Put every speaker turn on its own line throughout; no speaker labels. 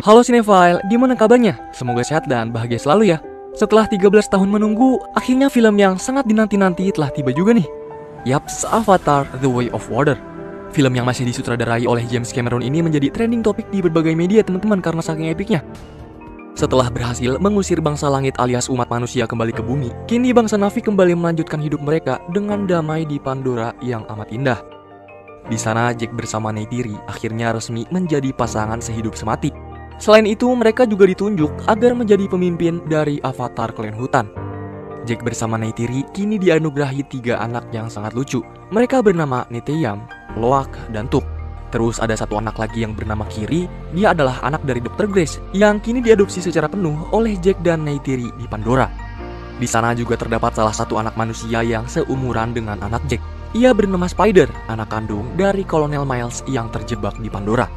Halo Cinephile, gimana kabarnya? Semoga sehat dan bahagia selalu ya. Setelah 13 tahun menunggu, akhirnya film yang sangat dinanti-nanti telah tiba juga nih. Yaps, Avatar The Way of Water. Film yang masih disutradarai oleh James Cameron ini menjadi trending topik di berbagai media teman-teman karena saking epicnya. Setelah berhasil mengusir bangsa langit alias umat manusia kembali ke bumi, kini bangsa Na'vi kembali melanjutkan hidup mereka dengan damai di Pandora yang amat indah. Di sana Jack bersama Neytiri akhirnya resmi menjadi pasangan sehidup semati. Selain itu, mereka juga ditunjuk agar menjadi pemimpin dari Avatar Klan Hutan. Jack bersama Neytiri kini dianugerahi 3 anak yang sangat lucu. Mereka bernama Neteyam, Loak, dan Tuk. Terus ada satu anak lagi yang bernama Kiri. Dia adalah anak dari Dr. Grace yang kini diadopsi secara penuh oleh Jack dan Neytiri di Pandora. Di sana juga terdapat salah satu anak manusia yang seumuran dengan anak Jack. Ia bernama Spider, anak kandung dari Kolonel Miles yang terjebak di Pandora.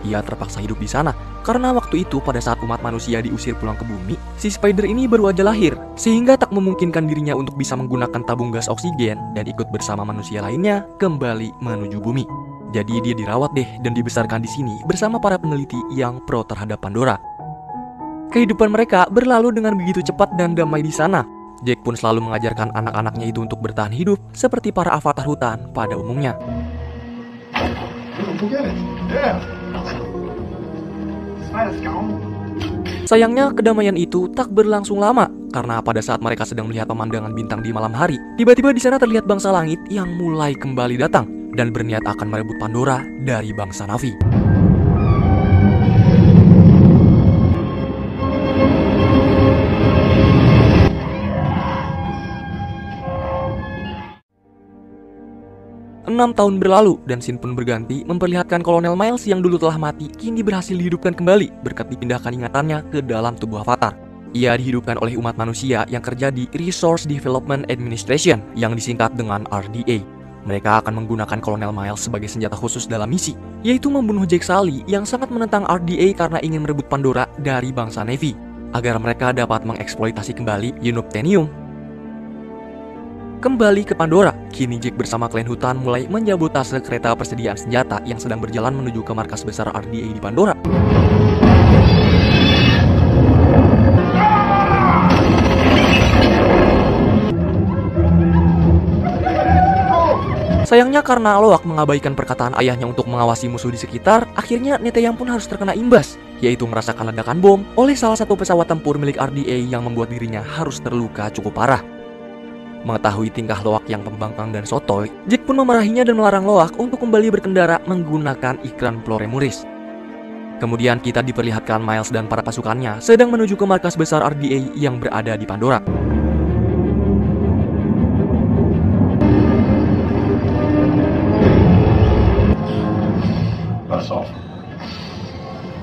Ia terpaksa hidup di sana karena waktu itu pada saat umat manusia diusir pulang ke bumi, si Spider ini baru aja lahir sehingga tak memungkinkan dirinya untuk bisa menggunakan tabung gas oksigen dan ikut bersama manusia lainnya kembali menuju bumi. Jadi dia dirawat deh dan dibesarkan di sini bersama para peneliti yang pro terhadap Pandora. Kehidupan mereka berlalu dengan begitu cepat dan damai di sana. Jack pun selalu mengajarkan anak-anaknya itu untuk bertahan hidup seperti para avatar hutan pada umumnya. Sayangnya kedamaian itu tak berlangsung lama karena pada saat mereka sedang melihat pemandangan bintang di malam hari, tiba-tiba di sana terlihat bangsa langit yang mulai kembali datang dan berniat akan merebut Pandora dari bangsa Na'vi. 6 tahun berlalu dan scene pun berganti memperlihatkan Kolonel Miles yang dulu telah mati kini berhasil dihidupkan kembali berkat dipindahkan ingatannya ke dalam tubuh Avatar. Ia dihidupkan oleh umat manusia yang kerja di Resource Development Administration yang disingkat dengan RDA. Mereka akan menggunakan Kolonel Miles sebagai senjata khusus dalam misi, yaitu membunuh Jack Sully yang sangat menentang RDA karena ingin merebut Pandora dari bangsa Na'vi, agar mereka dapat mengeksploitasi kembali Unobtainium. Kembali ke Pandora, kini Jack bersama klan hutan mulai menyabotase kereta persediaan senjata yang sedang berjalan menuju ke markas besar RDA di Pandora. Sayangnya karena Loak mengabaikan perkataan ayahnya untuk mengawasi musuh di sekitar, akhirnya Neteyam pun harus terkena imbas, yaitu merasakan ledakan bom oleh salah satu pesawat tempur milik RDA yang membuat dirinya harus terluka cukup parah. Mengetahui tingkah Loak yang pembangkang dan sotoy, Jack pun memarahinya dan melarang Loak untuk kembali berkendara menggunakan ikran Ploremuris. Kemudian kita diperlihatkan Miles dan para pasukannya sedang menuju ke markas besar RDA yang berada di Pandora.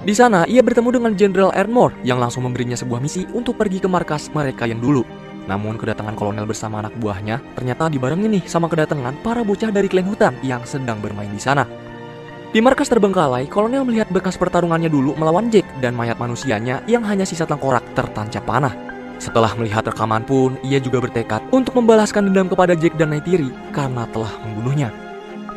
Di sana, ia bertemu dengan Jenderal Ardmore yang langsung memberinya sebuah misi untuk pergi ke markas mereka yang dulu. Namun kedatangan kolonel bersama anak buahnya ternyata dibarengi nih sama kedatangan para bocah dari klan hutan yang sedang bermain di sana. Di markas terbengkalai, kolonel melihat bekas pertarungannya dulu melawan Jack dan mayat manusianya yang hanya sisa tengkorak tertancap panah. Setelah melihat rekaman pun, ia juga bertekad untuk membalaskan dendam kepada Jack dan Neytiri karena telah membunuhnya.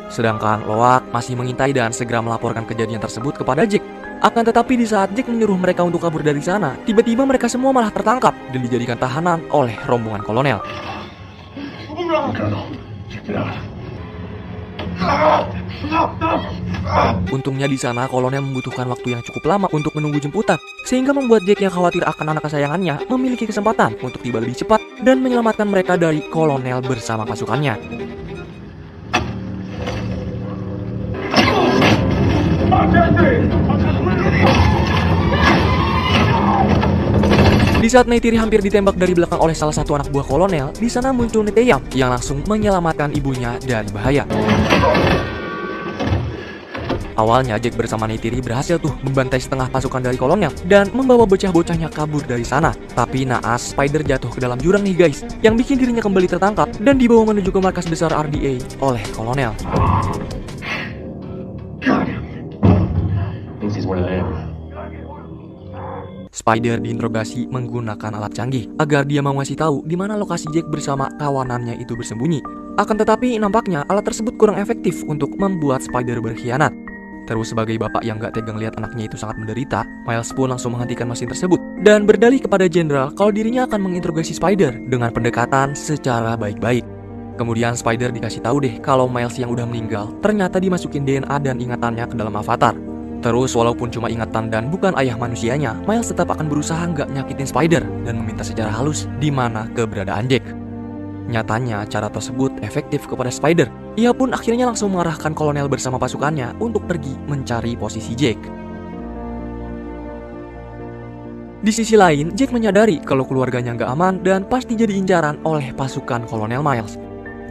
Sedangkan Loak masih mengintai dan segera melaporkan kejadian tersebut kepada Jack. Akan tetapi di saat Jack menyuruh mereka untuk kabur dari sana, tiba-tiba mereka semua malah tertangkap dan dijadikan tahanan oleh rombongan kolonel. Untungnya di sana kolonel membutuhkan waktu yang cukup lama untuk menunggu jemputan, sehingga membuat Jack yang khawatir akan anak kesayangannya memiliki kesempatan untuk tiba lebih cepat dan menyelamatkan mereka dari kolonel bersama pasukannya. Di saat Neytiri hampir ditembak dari belakang oleh salah satu anak buah kolonel, di sana muncul Neteyam yang langsung menyelamatkan ibunya dari bahaya. Awalnya Jack bersama Neytiri berhasil tuh membantai setengah pasukan dari kolonel dan membawa bocah-bocahnya kabur dari sana. Tapi naas Spider jatuh ke dalam jurang nih guys, yang bikin dirinya kembali tertangkap dan dibawa menuju ke markas besar RDA oleh kolonel. Spider diinterogasi menggunakan alat canggih agar dia mau ngasih tahu di mana lokasi Jack bersama kawanannya itu bersembunyi. Akan tetapi nampaknya alat tersebut kurang efektif untuk membuat Spider berkhianat. Terus sebagai bapak yang gak tegang lihat anaknya itu sangat menderita, Miles pun langsung menghentikan mesin tersebut dan berdalih kepada Jenderal kalau dirinya akan menginterogasi Spider dengan pendekatan secara baik-baik. Kemudian Spider dikasih tahu deh kalau Miles yang udah meninggal ternyata dimasukin DNA dan ingatannya ke dalam avatar. Terus walaupun cuma ingatan dan bukan ayah manusianya, Miles tetap akan berusaha nggak nyakitin Spider dan meminta secara halus di mana keberadaan Jack. Nyatanya cara tersebut efektif kepada Spider. Ia pun akhirnya langsung mengarahkan kolonel bersama pasukannya untuk pergi mencari posisi Jack. Di sisi lain, Jack menyadari kalau keluarganya nggak aman dan pasti jadi incaran oleh pasukan kolonel Miles.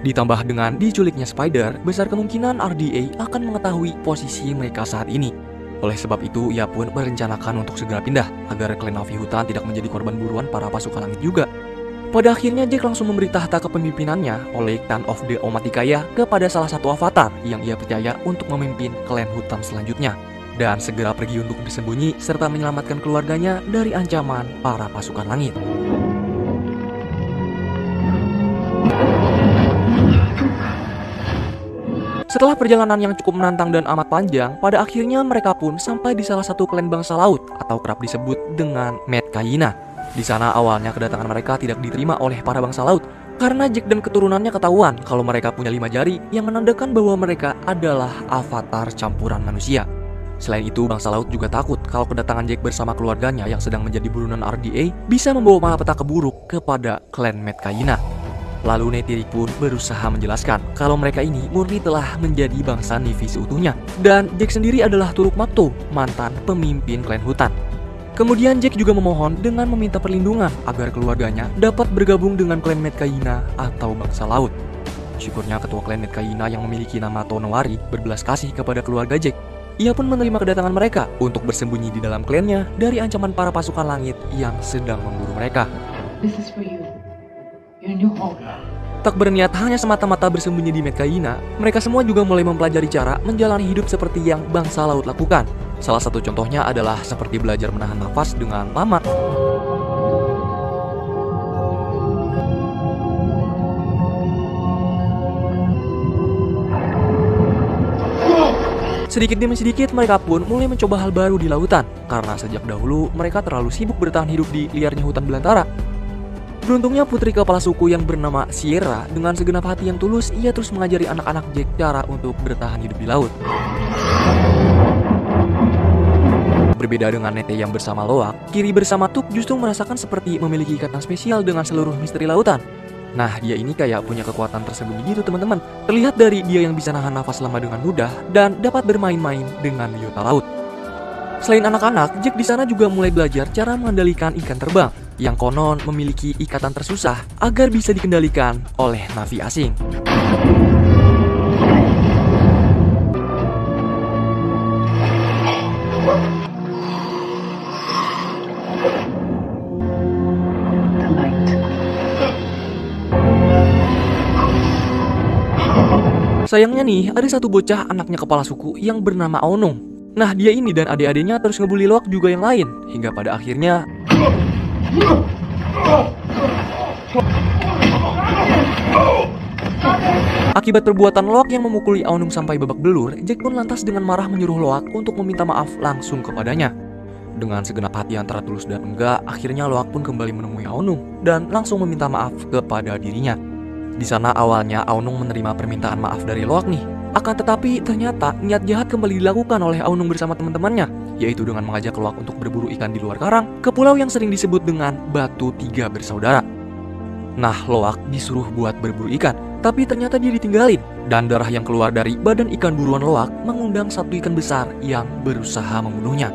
Ditambah dengan diculiknya Spider, besar kemungkinan RDA akan mengetahui posisi mereka saat ini. Oleh sebab itu, ia pun merencanakan untuk segera pindah agar klan Navi Hutan tidak menjadi korban buruan para pasukan langit juga. Pada akhirnya Jack langsung memberi tahta kepemimpinannya oleh Clan of the Omaticaya kepada salah satu avatar yang ia percaya untuk memimpin klan hutan selanjutnya. Dan segera pergi untuk bersembunyi serta menyelamatkan keluarganya dari ancaman para pasukan langit. Setelah perjalanan yang cukup menantang dan amat panjang, pada akhirnya mereka pun sampai di salah satu klan bangsa laut atau kerap disebut dengan Metkayina. Di sana awalnya kedatangan mereka tidak diterima oleh para bangsa laut karena Jack dan keturunannya ketahuan kalau mereka punya 5 jari yang menandakan bahwa mereka adalah avatar campuran manusia. Selain itu, bangsa laut juga takut kalau kedatangan Jack bersama keluarganya yang sedang menjadi buronan RDA bisa membawa malapetaka buruk kepada klan Metkayina. Lalu Neytiri pun berusaha menjelaskan kalau mereka ini murni telah menjadi bangsa Na'vi seutuhnya dan Jack sendiri adalah Turuk Makto, mantan pemimpin klan hutan. Kemudian Jack juga memohon dengan meminta perlindungan agar keluarganya dapat bergabung dengan klan Metkayina atau bangsa laut. Syukurnya ketua klan Metkayina yang memiliki nama Tonowari berbelas kasih kepada keluarga Jack. Ia pun menerima kedatangan mereka untuk bersembunyi di dalam klannya dari ancaman para pasukan langit yang sedang memburu mereka.
This is for you. Your new home.
Tak berniat hanya semata-mata bersembunyi di Metkayina, mereka semua juga mulai mempelajari cara menjalani hidup seperti yang bangsa laut lakukan. Salah satu contohnya adalah seperti belajar menahan nafas dengan lama. Sedikit demi sedikit mereka pun mulai mencoba hal baru di lautan, karena sejak dahulu mereka terlalu sibuk bertahan hidup di liarnya hutan belantara. Beruntungnya putri kepala suku yang bernama Sierra dengan segenap hati yang tulus, ia terus mengajari anak-anak Jack cara untuk bertahan hidup di laut. Berbeda dengan Nete yang bersama Loak, Kiri bersama Tuk justru merasakan seperti memiliki ikatan spesial dengan seluruh misteri lautan. Nah, dia ini kayak punya kekuatan tersembunyi gitu teman-teman. Terlihat dari dia yang bisa nahan nafas lama dengan mudah dan dapat bermain-main dengan biota laut. Selain anak-anak, Jack di sana juga mulai belajar cara mengendalikan ikan terbang yang konon memiliki ikatan tersusah agar bisa dikendalikan oleh Navi asing. Sayangnya nih, ada satu bocah anaknya kepala suku yang bernama Aonung. Nah, dia ini dan adik-adiknya terus ngebully Loak juga yang lain, hingga pada akhirnya akibat perbuatan Loak yang memukuli Aonung sampai babak belur, Jack pun lantas dengan marah menyuruh Loak untuk meminta maaf langsung kepadanya. Dengan segenap hati antara tulus dan enggak, akhirnya Loak pun kembali menemui Aonung dan langsung meminta maaf kepada dirinya. Di sana awalnya Aonung menerima permintaan maaf dari Loak nih. Akan tetapi ternyata niat jahat kembali dilakukan oleh Aonung bersama teman-temannya, yaitu dengan mengajak Loak untuk berburu ikan di luar karang ke pulau yang sering disebut dengan Batu Tiga Bersaudara. Nah, Loak disuruh buat berburu ikan, tapi ternyata dia ditinggalin, dan darah yang keluar dari badan ikan buruan Loak mengundang satu ikan besar yang berusaha membunuhnya.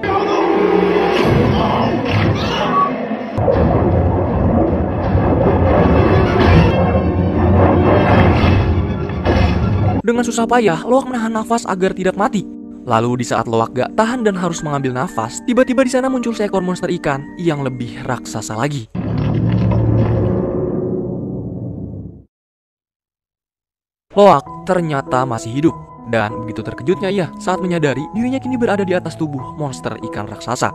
Dengan susah payah, Loak menahan nafas agar tidak mati. Lalu di saat Loak gak tahan dan harus mengambil nafas, tiba-tiba di sana muncul seekor monster ikan yang lebih raksasa lagi. Loak ternyata masih hidup, dan begitu terkejutnya ia saat menyadari dirinya kini berada di atas tubuh monster ikan raksasa.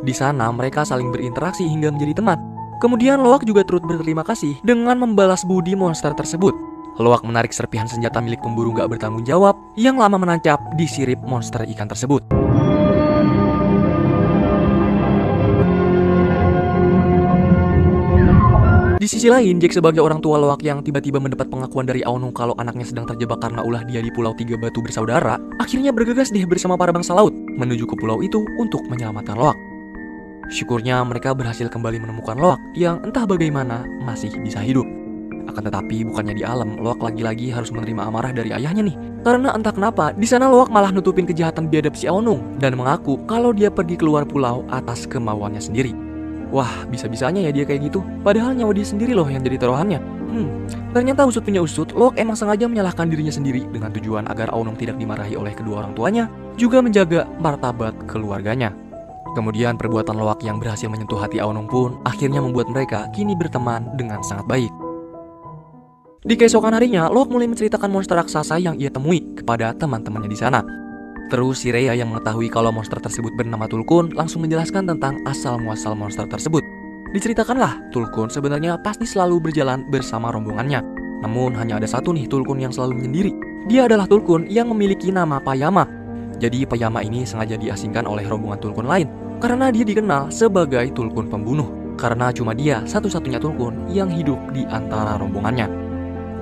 Di sana mereka saling berinteraksi hingga menjadi teman. Kemudian Loak juga turut berterima kasih dengan membalas budi monster tersebut. Loak menarik serpihan senjata milik pemburu gak bertanggung jawab yang lama menancap di sirip monster ikan tersebut. Di sisi lain, Jack sebagai orang tua Loak yang tiba-tiba mendapat pengakuan dari Aonung kalau anaknya sedang terjebak karena ulah dia di Pulau Tiga Batu Bersaudara, akhirnya bergegas deh bersama para bangsa laut menuju ke pulau itu untuk menyelamatkan Loak. Syukurnya mereka berhasil kembali menemukan Loak yang entah bagaimana masih bisa hidup. Akan tetapi bukannya di alam, Loak lagi-lagi harus menerima amarah dari ayahnya nih. Karena entah kenapa, di sana Loak malah nutupin kejahatan biadab si Aonung dan mengaku kalau dia pergi keluar pulau atas kemauannya sendiri. Wah, bisa-bisanya ya dia kayak gitu. Padahal nyawa dia sendiri loh yang jadi taruhannya. Ternyata usut punya usut, Loak emang sengaja menyalahkan dirinya sendiri dengan tujuan agar Aonung tidak dimarahi oleh kedua orang tuanya, juga menjaga martabat keluarganya. Kemudian perbuatan Loak yang berhasil menyentuh hati Aonung pun akhirnya membuat mereka kini berteman dengan sangat baik. Di keesokan harinya, Loak mulai menceritakan monster raksasa yang ia temui kepada teman-temannya di sana. Terus si Rhea yang mengetahui kalau monster tersebut bernama Tulkun langsung menjelaskan tentang asal-muasal monster tersebut. Diceritakanlah, Tulkun sebenarnya pasti selalu berjalan bersama rombongannya. Namun hanya ada satu nih Tulkun yang selalu menyendiri. Dia adalah Tulkun yang memiliki nama Payama. Jadi Payama ini sengaja diasingkan oleh rombongan Tulkun lain karena dia dikenal sebagai Tulkun pembunuh. Karena cuma dia satu-satunya Tulkun yang hidup di antara rombongannya.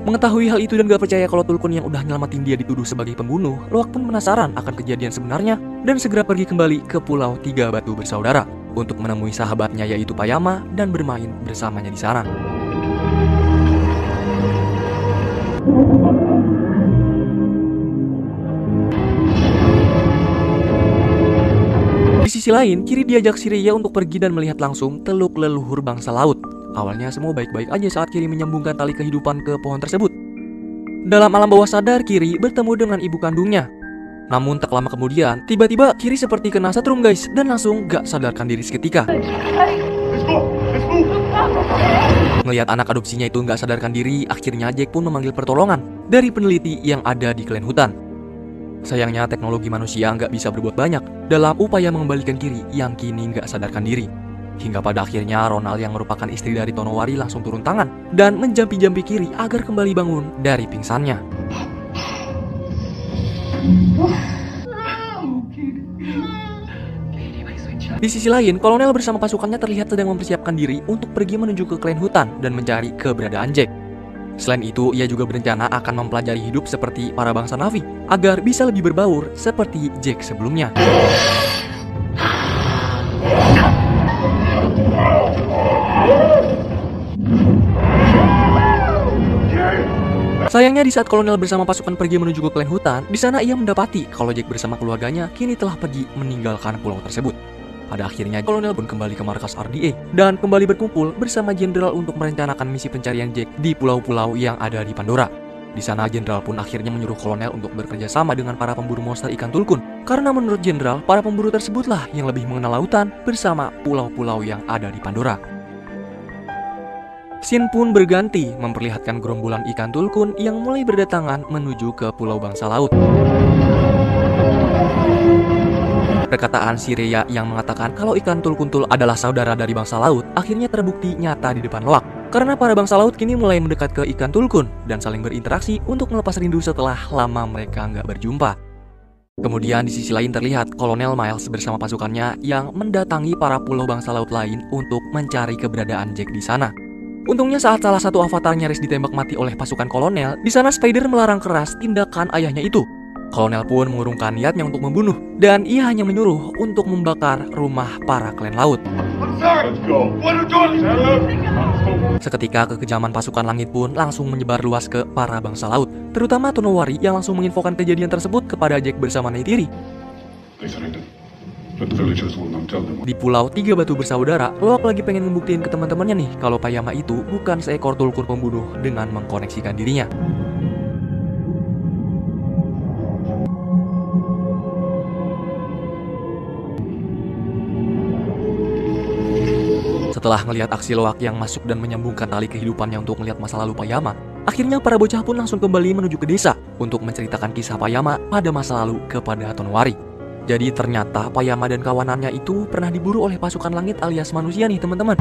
Mengetahui hal itu dan gak percaya kalau Tulkun yang udah nyelamatin dia dituduh sebagai pembunuh, Loak pun penasaran akan kejadian sebenarnya dan segera pergi kembali ke Pulau Tiga Batu Bersaudara untuk menemui sahabatnya yaitu Payama dan bermain bersamanya di sana. Di sisi lain, Kiri diajak si Rhea untuk pergi dan melihat langsung teluk leluhur bangsa laut. Awalnya semua baik-baik aja saat Kiri menyambungkan tali kehidupan ke pohon tersebut. Dalam alam bawah sadar, Kiri bertemu dengan ibu kandungnya. Namun tak lama kemudian, tiba-tiba Kiri seperti kena setrum guys dan langsung gak sadarkan diri seketika. Melihat anak adopsinya itu gak sadarkan diri, akhirnya Jack pun memanggil pertolongan dari peneliti yang ada di klan hutan. Sayangnya teknologi manusia nggak bisa berbuat banyak dalam upaya mengembalikan Kiri yang kini nggak sadarkan diri. Hingga pada akhirnya Ronald yang merupakan istri dari Tonowari langsung turun tangan dan menjampi-jampi Kiri agar kembali bangun dari pingsannya. Di sisi lain, Kolonel bersama pasukannya terlihat sedang mempersiapkan diri untuk pergi menuju ke klan hutan dan mencari keberadaan Jack. Selain itu, ia juga berencana akan mempelajari hidup seperti para bangsa Na'vi agar bisa lebih berbaur seperti Jack sebelumnya. Sayangnya di saat Kolonel bersama pasukan pergi menuju ke klan hutan, di sana ia mendapati kalau Jack bersama keluarganya kini telah pergi meninggalkan pulau tersebut. Pada akhirnya Kolonel pun kembali ke markas RDA dan kembali berkumpul bersama Jenderal untuk merencanakan misi pencarian Jack di pulau-pulau yang ada di Pandora. Di sana Jenderal pun akhirnya menyuruh Kolonel untuk bekerja sama dengan para pemburu monster ikan Tulkun karena menurut Jenderal, para pemburu tersebutlah yang lebih mengenal lautan bersama pulau-pulau yang ada di Pandora. Scene pun berganti memperlihatkan gerombolan ikan Tulkun yang mulai berdatangan menuju ke pulau bangsa laut. Perkataan si Rhea yang mengatakan kalau ikan Tulkuntul adalah saudara dari bangsa laut akhirnya terbukti nyata di depan Loak. Karena para bangsa laut kini mulai mendekat ke ikan Tulkun dan saling berinteraksi untuk melepas rindu setelah lama mereka nggak berjumpa. Kemudian di sisi lain terlihat Kolonel Miles bersama pasukannya yang mendatangi para pulau bangsa laut lain untuk mencari keberadaan Jack di sana. Untungnya saat salah satu avatar nyaris ditembak mati oleh pasukan Kolonel, di sana Spider melarang keras tindakan ayahnya itu. Kolonel pun mengurungkan niatnya untuk membunuh, dan ia hanya menyuruh untuk membakar rumah para klan laut. Seketika kekejaman pasukan langit pun langsung menyebar luas ke para bangsa laut, terutama Tonowari yang langsung menginfokan kejadian tersebut kepada Jack bersama Neytiri. Di Pulau Tiga Batu Bersaudara, Loak lagi pengen ngebuktiin ke teman-temannya nih kalau Payama itu bukan seekor Tulkun pembunuh dengan mengkoneksikan dirinya. Setelah melihat aksi Loak yang masuk dan menyambungkan tali kehidupannya untuk melihat masa lalu Payama, akhirnya para bocah pun langsung kembali menuju ke desa untuk menceritakan kisah Payama pada masa lalu kepada Tonowari. Jadi ternyata Payama dan kawanannya itu pernah diburu oleh pasukan langit alias manusia nih teman-teman.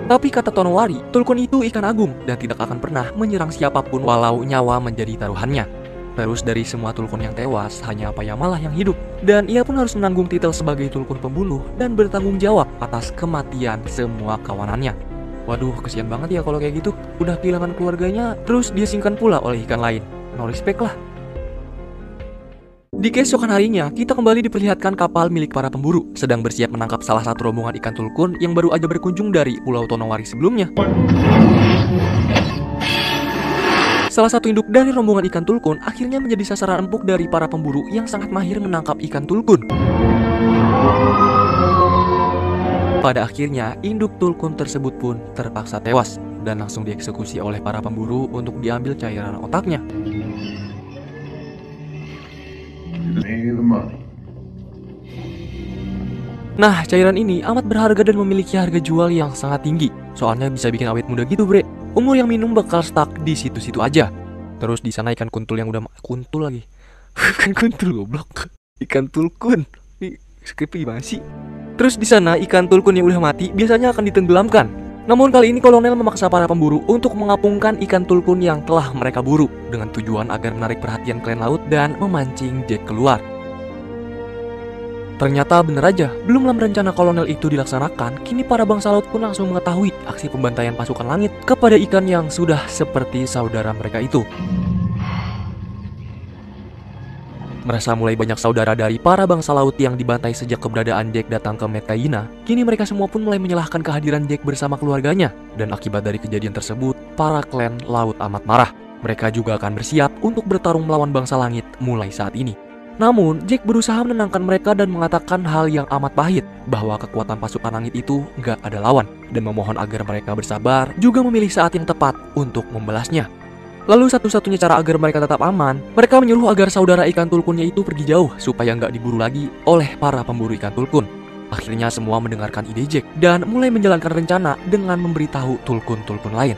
Tapi kata Tonowari, Tulkun itu ikan agung dan tidak akan pernah menyerang siapapun walau nyawa menjadi taruhannya. Terus dari semua Tulkun yang tewas, hanya Payama lah yang hidup. Dan ia pun harus menanggung titel sebagai Tulkun pembunuh dan bertanggung jawab atas kematian semua kawanannya. Waduh, kesian banget ya kalau kayak gitu. Udah kehilangan keluarganya, terus diasingkan pula oleh ikan lain. No respect lah. Di keesokan harinya, kita kembali diperlihatkan kapal milik para pemburu sedang bersiap menangkap salah satu rombongan ikan Tulkun yang baru aja berkunjung dari Pulau Tonowari sebelumnya. Salah satu induk dari rombongan ikan Tulkun akhirnya menjadi sasaran empuk dari para pemburu yang sangat mahir menangkap ikan Tulkun. Pada akhirnya, induk Tulkun tersebut pun terpaksa tewas dan langsung dieksekusi oleh para pemburu untuk diambil cairan otaknya. Nah, cairan ini amat berharga dan memiliki harga jual yang sangat tinggi. Soalnya bisa bikin awet muda gitu, bre. Umur yang minum bakal stuck di situ-situ aja. Terus di sana ikan kuntul yang udah kuntul lagi. Ikan kuntul goblok. Ikan Tulkun. Ini skripnya gimana sih? Terus di sana ikan Tulkun yang udah mati biasanya akan ditenggelamkan. Namun kali ini kolonel memaksa para pemburu untuk mengapungkan ikan Tulkun yang telah mereka buru dengan tujuan agar menarik perhatian klan laut dan memancing Jack keluar. Ternyata bener aja, belum lama rencana kolonel itu dilaksanakan, kini para bangsa laut pun langsung mengetahui aksi pembantaian pasukan langit kepada ikan yang sudah seperti saudara mereka itu. Merasa mulai banyak saudara dari para bangsa laut yang dibantai sejak keberadaan Jack datang ke Medcaina, kini mereka semua pun mulai menyalahkan kehadiran Jack bersama keluarganya. Dan akibat dari kejadian tersebut, para klan laut amat marah. Mereka juga akan bersiap untuk bertarung melawan bangsa langit mulai saat ini. Namun, Jack berusaha menenangkan mereka dan mengatakan hal yang amat pahit, bahwa kekuatan pasukan langit itu gak ada lawan, dan memohon agar mereka bersabar, juga memilih saat yang tepat untuk membalasnya. Lalu satu-satunya cara agar mereka tetap aman, mereka menyuruh agar saudara ikan Tulkunnya itu pergi jauh supaya nggak diburu lagi oleh para pemburu ikan Tulkun. Akhirnya semua mendengarkan ide Jack dan mulai menjalankan rencana dengan memberitahu Tulkun-Tulkun lain.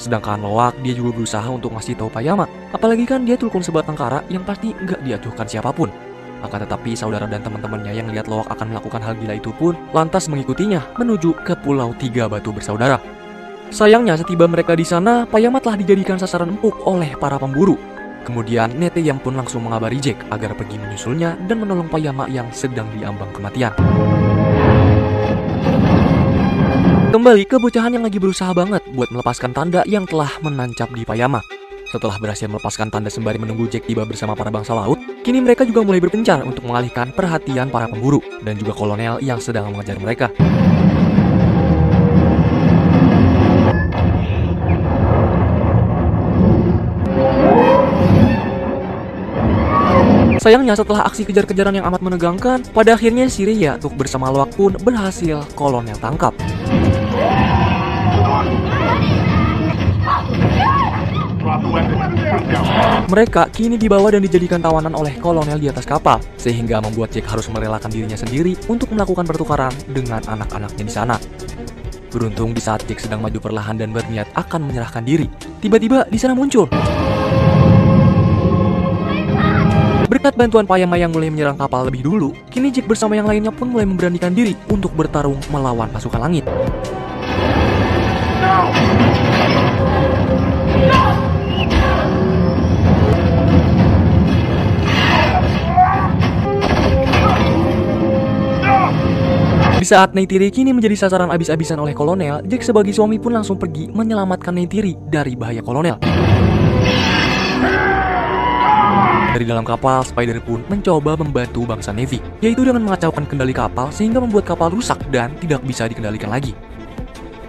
Sedangkan Loak dia juga berusaha untuk ngasih tahu Payama, apalagi kan dia Tulkun sebatang kara yang pasti nggak diacuhkan siapapun. Akan tetapi saudara dan teman-temannya yang lihat Loak akan melakukan hal gila itu pun lantas mengikutinya menuju ke Pulau Tiga Batu Bersaudara. Sayangnya setiba mereka di sana, Payama telah dijadikan sasaran empuk oleh para pemburu. Kemudian Neteyam pun langsung mengabari Jack agar pergi menyusulnya dan menolong Payama yang sedang diambang kematian. Kembali ke bocahan yang lagi berusaha banget buat melepaskan tanda yang telah menancap di Payama. Setelah berhasil melepaskan tanda sembari menunggu Jack tiba bersama para bangsa laut, kini mereka juga mulai berpencar untuk mengalihkan perhatian para pemburu dan juga kolonel yang sedang mengejar mereka. Sayangnya setelah aksi kejar-kejaran yang amat menegangkan, pada akhirnya si Rhea bersama Loak pun berhasil kolonel tangkap. Mereka kini dibawa dan dijadikan tawanan oleh kolonel di atas kapal, sehingga membuat Jack harus merelakan dirinya sendiri untuk melakukan pertukaran dengan anak-anaknya di sana. Beruntung di saat Jack sedang maju perlahan dan berniat akan menyerahkan diri, tiba-tiba di sana muncul. Berkat bantuan Payama yang mulai menyerang kapal lebih dulu, kini Jack bersama yang lainnya pun mulai memberanikan diri untuk bertarung melawan pasukan langit. Di saat Neytiri kini menjadi sasaran abis-abisan oleh kolonel, Jack sebagai suami pun langsung pergi menyelamatkan Neytiri dari bahaya kolonel. Dari dalam kapal, Spider pun mencoba membantu bangsa Navy, yaitu dengan mengacaukan kendali kapal sehingga membuat kapal rusak dan tidak bisa dikendalikan lagi.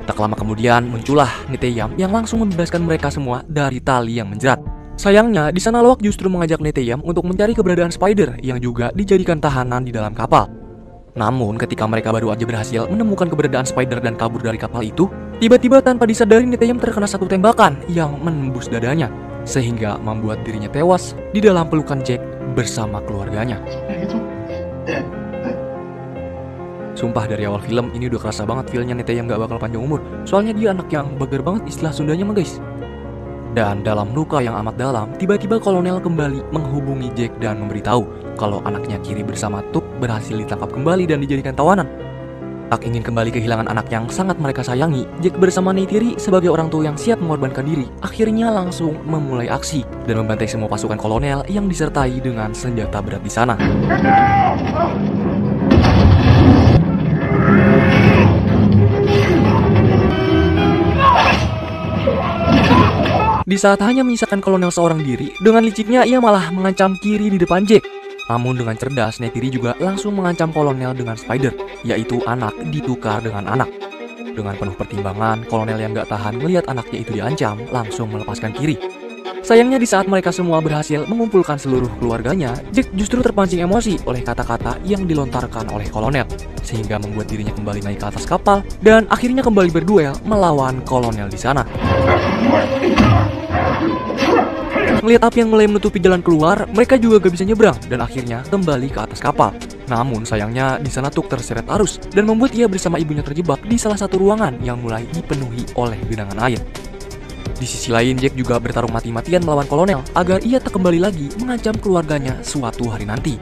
Tak lama kemudian muncullah Neteyam yang langsung membebaskan mereka semua dari tali yang menjerat. Sayangnya, di sana Loak justru mengajak Neteyam untuk mencari keberadaan Spider yang juga dijadikan tahanan di dalam kapal. Namun, ketika mereka baru aja berhasil menemukan keberadaan Spider dan kabur dari kapal itu, tiba-tiba tanpa disadari Neteyam terkena satu tembakan yang menembus dadanya, sehingga membuat dirinya tewas di dalam pelukan Jack bersama keluarganya. Sumpah dari awal film ini udah kerasa banget feelnya Neteyam gak bakal panjang umur. Soalnya dia anak yang bager banget istilah Sundanya mah guys. Dan dalam luka yang amat dalam, tiba-tiba kolonel kembali menghubungi Jack dan memberitahu kalau anaknya Kiri bersama Tuk berhasil ditangkap kembali dan dijadikan tawanan. Tak ingin kembali kehilangan anak yang sangat mereka sayangi, Jack bersama Neytiri sebagai orang tua yang siap mengorbankan diri, akhirnya langsung memulai aksi dan membantai semua pasukan kolonel yang disertai dengan senjata berat di sana. Di saat hanya menyisakan kolonel seorang diri, dengan liciknya ia malah mengancam Kiri di depan Jack. Namun dengan cerdas, Neytiri juga langsung mengancam kolonel dengan Spider, yaitu anak ditukar dengan anak. Dengan penuh pertimbangan, kolonel yang gak tahan melihat anaknya itu diancam, langsung melepaskan Kiri. Sayangnya di saat mereka semua berhasil mengumpulkan seluruh keluarganya, Jack justru terpancing emosi oleh kata-kata yang dilontarkan oleh kolonel, sehingga membuat dirinya kembali naik ke atas kapal dan akhirnya kembali berduel melawan kolonel di sana. Melihat api yang mulai menutupi jalan keluar, mereka juga gak bisa nyebrang dan akhirnya kembali ke atas kapal. Namun sayangnya di sana Tuk terseret arus dan membuat ia bersama ibunya terjebak di salah satu ruangan yang mulai dipenuhi oleh genangan air. Di sisi lain, Jack juga bertarung mati-matian melawan kolonel agar ia tak kembali lagi mengancam keluarganya suatu hari nanti.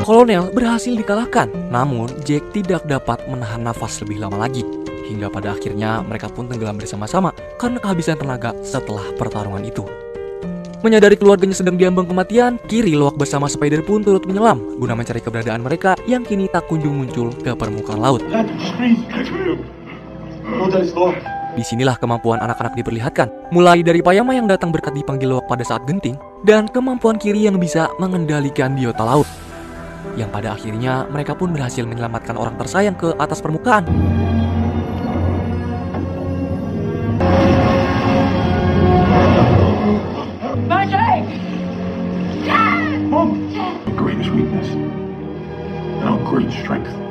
Kolonel berhasil dikalahkan, namun Jack tidak dapat menahan nafas lebih lama lagi. Hingga pada akhirnya mereka pun tenggelam bersama-sama karena kehabisan tenaga setelah pertarungan itu. Menyadari keluarganya sedang diambang kematian, Kiri, Loak bersama Spider pun turut menyelam guna mencari keberadaan mereka yang kini tak kunjung muncul ke permukaan laut. Disinilah kemampuan anak-anak diperlihatkan, mulai dari Payama yang datang berkat dipanggil Loak pada saat genting, dan kemampuan Kiri yang bisa mengendalikan biota laut. Yang pada akhirnya mereka pun berhasil menyelamatkan orang tersayang ke atas permukaan.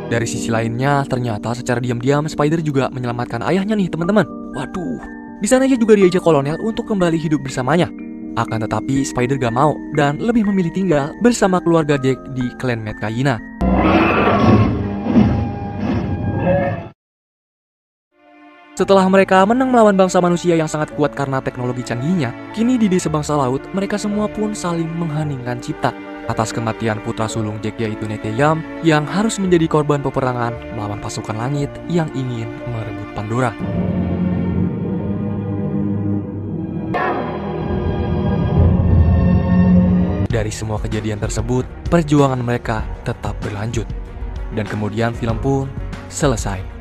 Dari sisi lainnya, ternyata secara diam-diam Spider juga menyelamatkan ayahnya nih teman-teman. Waduh, di sana ia juga diajak kolonel untuk kembali hidup bersamanya. Akan tetapi Spider gak mau dan lebih memilih tinggal bersama keluarga Jack di klan Metkayina. Setelah mereka menang melawan bangsa manusia yang sangat kuat karena teknologi canggihnya, kini di desa bangsa laut mereka semua pun saling mengheningkan cipta atas kematian putra sulung Jack yaitu Neteyam yang harus menjadi korban peperangan melawan pasukan langit yang ingin merebut Pandora. Dari semua kejadian tersebut, perjuangan mereka tetap berlanjut. Dan kemudian film pun selesai.